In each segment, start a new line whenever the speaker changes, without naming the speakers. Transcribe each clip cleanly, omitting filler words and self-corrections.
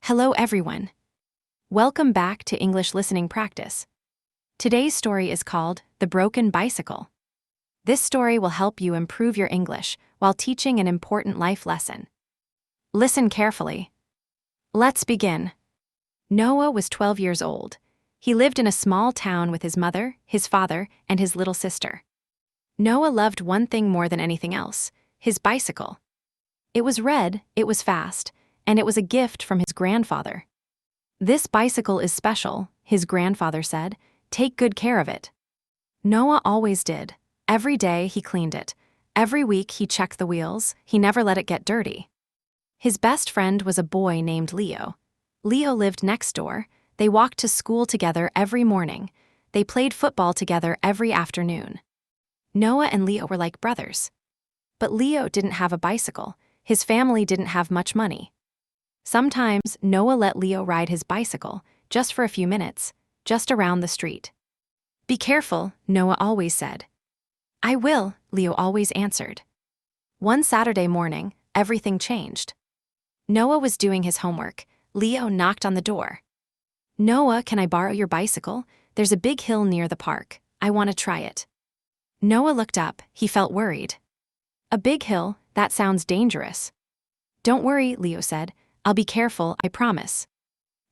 Hello, everyone. Welcome back to English Listening Practice. Today's story is called The Broken Bicycle. This story will help you improve your English while teaching an important life lesson. Listen carefully. Let's begin. Noah was 12 years old. He lived in a small town with his mother, his father, and his little sister. Noah loved one thing more than anything else: his bicycle. It was red, it was fast, and it was a gift from his grandfather. "This bicycle is special," his grandfather said. "Take good care of it." Noah always did. Every day he cleaned it. Every week he checked the wheels. He never let it get dirty. His best friend was a boy named Leo. Leo lived next door. They walked to school together every morning. They played football together every afternoon. Noah and Leo were like brothers. But Leo didn't have a bicycle. His family didn't have much money. Sometimes Noah let Leo ride his bicycle, just for a few minutes, just around the street. "Be careful," Noah always said. "I will," Leo always answered. One Saturday morning, everything changed. Noah was doing his homework. Leo knocked on the door. "Noah, can I borrow your bicycle? There's a big hill near the park. I want to try it." Noah looked up. He felt worried. "A big hill? That sounds dangerous." "Don't worry," Leo said. "I'll be careful, I promise."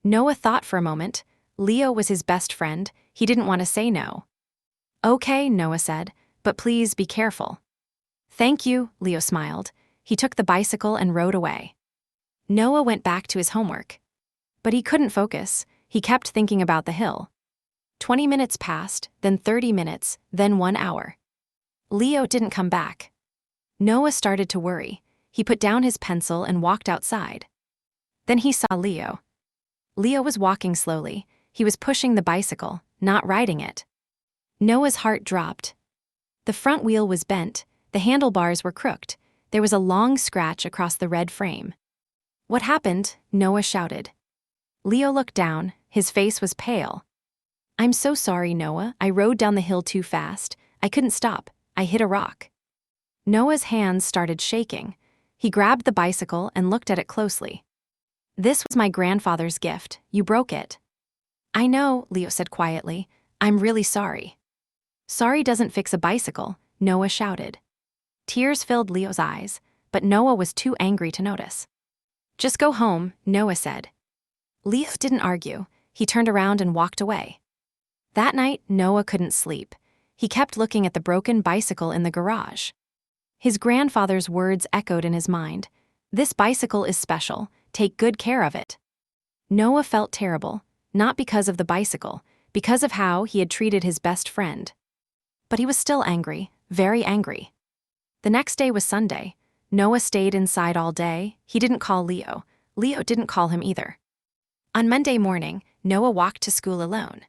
Noah thought for a moment. Leo was his best friend. He didn't want to say no. "Okay," Noah said, "but please be careful." "Thank you," Leo smiled. He took the bicycle and rode away. Noah went back to his homework. But he couldn't focus. He kept thinking about the hill. 20 minutes passed, then 30 minutes, then 1 hour. Leo didn't come back. Noah started to worry. He put down his pencil and walked outside. Then he saw Leo. Leo was walking slowly. He was pushing the bicycle, not riding it. Noah's heart dropped. The front wheel was bent. The handlebars were crooked. There was a long scratch across the red frame. "What happened?" Noah shouted. Leo looked down. His face was pale. "I'm so sorry, Noah. I rode down the hill too fast. I couldn't stop. I hit a rock." Noah's hands started shaking. He grabbed the bicycle and looked at it closely. "This was my grandfather's gift. You broke it." "I know," Leo said quietly. "I'm really sorry." "Sorry doesn't fix a bicycle," Noah shouted. Tears filled Leo's eyes, but Noah was too angry to notice. "Just go home," Noah said. Leo didn't argue. He turned around and walked away. That night, Noah couldn't sleep. He kept looking at the broken bicycle in the garage. His grandfather's words echoed in his mind. "This bicycle is special. Take good care of it." Noah felt terrible, not because of the bicycle, because of how he had treated his best friend. But he was still angry, very angry. The next day was Sunday. Noah stayed inside all day. He didn't call Leo. Leo didn't call him either. On Monday morning, Noah walked to school alone.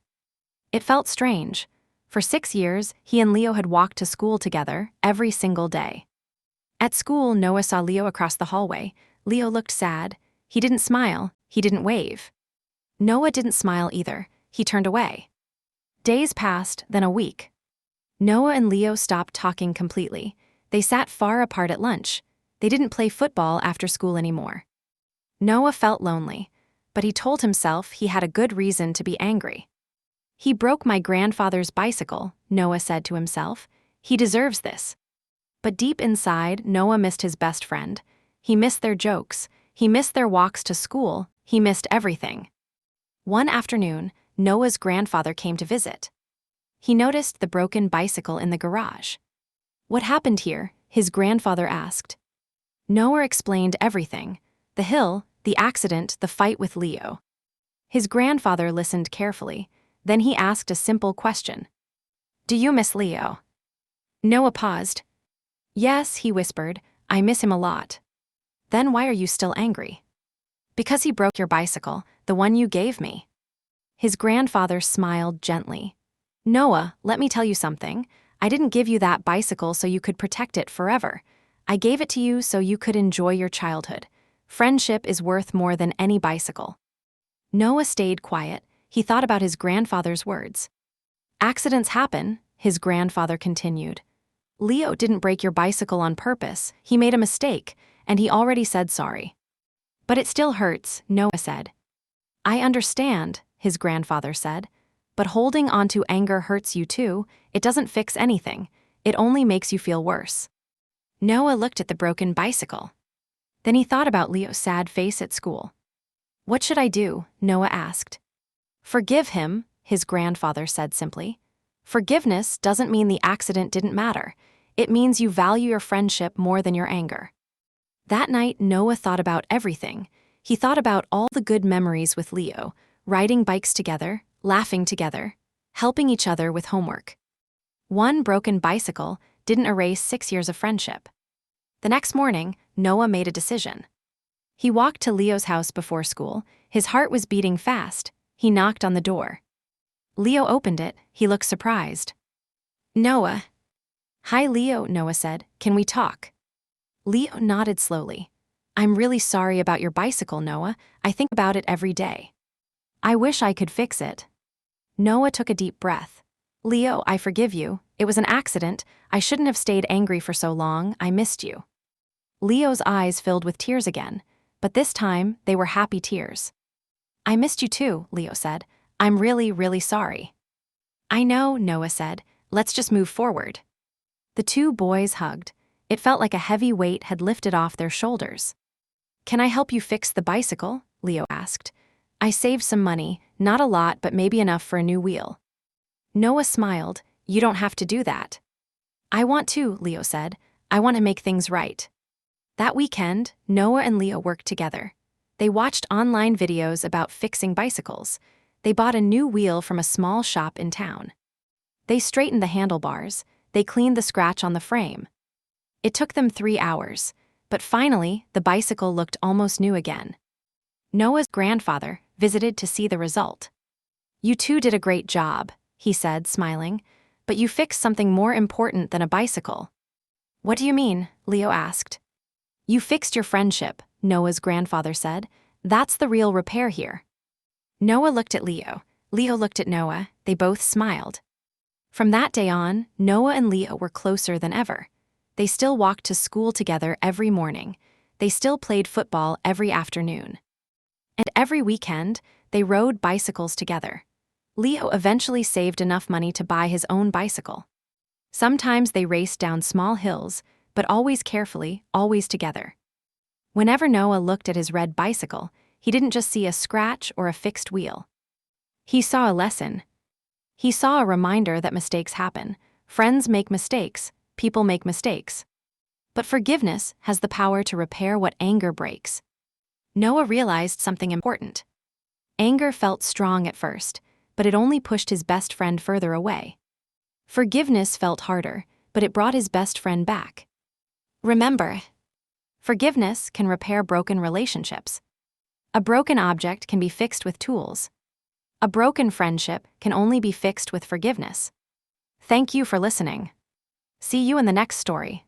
It felt strange. For 6 years, he and Leo had walked to school together every single day. At school, Noah saw Leo across the hallway. Leo looked sad. He didn't smile. He didn't wave. Noah didn't smile either. He turned away. Days passed, then a week. Noah and Leo stopped talking completely. They sat far apart at lunch. They didn't play football after school anymore. Noah felt lonely, but he told himself he had a good reason to be angry. "He broke my grandfather's bicycle," Noah said to himself. "He deserves this." But deep inside, Noah missed his best friend. He missed their jokes. He missed their walks to school. He missed everything. One afternoon, Noah's grandfather came to visit. He noticed the broken bicycle in the garage. "What happened here?" his grandfather asked. Noah explained everything: the hill, the accident, the fight with Leo. His grandfather listened carefully. Then he asked a simple question. "Do you miss Leo?" Noah paused. "Yes," he whispered. "I miss him a lot." "Then why are you still angry?" "Because he broke your bicycle, the one you gave me." His grandfather smiled gently. "Noah, let me tell you something. I didn't give you that bicycle so you could protect it forever. I gave it to you so you could enjoy your childhood. Friendship is worth more than any bicycle." Noah stayed quiet. He thought about his grandfather's words. "Accidents happen," his grandfather continued. "Leo didn't break your bicycle on purpose. He made a mistake, and he already said sorry." But it still hurts, Noah said. I understand, his grandfather said. But holding onto anger hurts you too. It doesn't fix anything. It only makes you feel worse. Noah looked at the broken bicycle. Then he thought about Leo's sad face at school. What should I do? Noah asked. Forgive him, his grandfather said simply. Forgiveness doesn't mean the accident didn't matter. It means you value your friendship more than your anger. That night, Noah thought about everything. He thought about all the good memories with Leo, riding bikes together, laughing together, helping each other with homework. One broken bicycle didn't erase 6 years of friendship. The next morning, Noah made a decision. He walked to Leo's house before school. His heart was beating fast. He knocked on the door. Leo opened it. He looked surprised. Noah. Hi, Leo, Noah said. Can we talk? Leo nodded slowly. I'm really sorry about your bicycle, Noah. I think about it every day. I wish I could fix it. Noah took a deep breath. Leo, I forgive you. It was an accident. I shouldn't have stayed angry for so long. I missed you. Leo's eyes filled with tears again, but this time they were happy tears. I missed you too, Leo said. I'm really, really sorry. I know, Noah said. Let's just move forward. The two boys hugged. It felt like a heavy weight had lifted off their shoulders. Can I help you fix the bicycle? Leo asked. I saved some money, not a lot, but maybe enough for a new wheel. Noah smiled. You don't have to do that. I want to, Leo said. I want to make things right. That weekend, Noah and Leo worked together. They watched online videos about fixing bicycles. They bought a new wheel from a small shop in town. They straightened the handlebars. They cleaned the scratch on the frame. It took them 3 hours, but finally, the bicycle looked almost new again. Noah's grandfather visited to see the result. You two did a great job, he said, smiling, but you fixed something more important than a bicycle. What do you mean? Leo asked. You fixed your friendship, Noah's grandfather said. That's the real repair here. Noah looked at Leo. Leo looked at Noah. They both smiled. From that day on, Noah and Leo were closer than ever. They still walked to school together every morning. They still played football every afternoon. And every weekend, they rode bicycles together. Leo eventually saved enough money to buy his own bicycle. Sometimes they raced down small hills, but always carefully, always together. Whenever Noah looked at his red bicycle, he didn't just see a scratch or a fixed wheel. He saw a lesson. He saw a reminder that mistakes happen. Friends make mistakes. People make mistakes. But forgiveness has the power to repair what anger breaks. Noah realized something important. Anger felt strong at first, but it only pushed his best friend further away. Forgiveness felt harder, but it brought his best friend back. Remember, forgiveness can repair broken relationships. A broken object can be fixed with tools. A broken friendship can only be fixed with forgiveness. Thank you for listening. See you in the next story.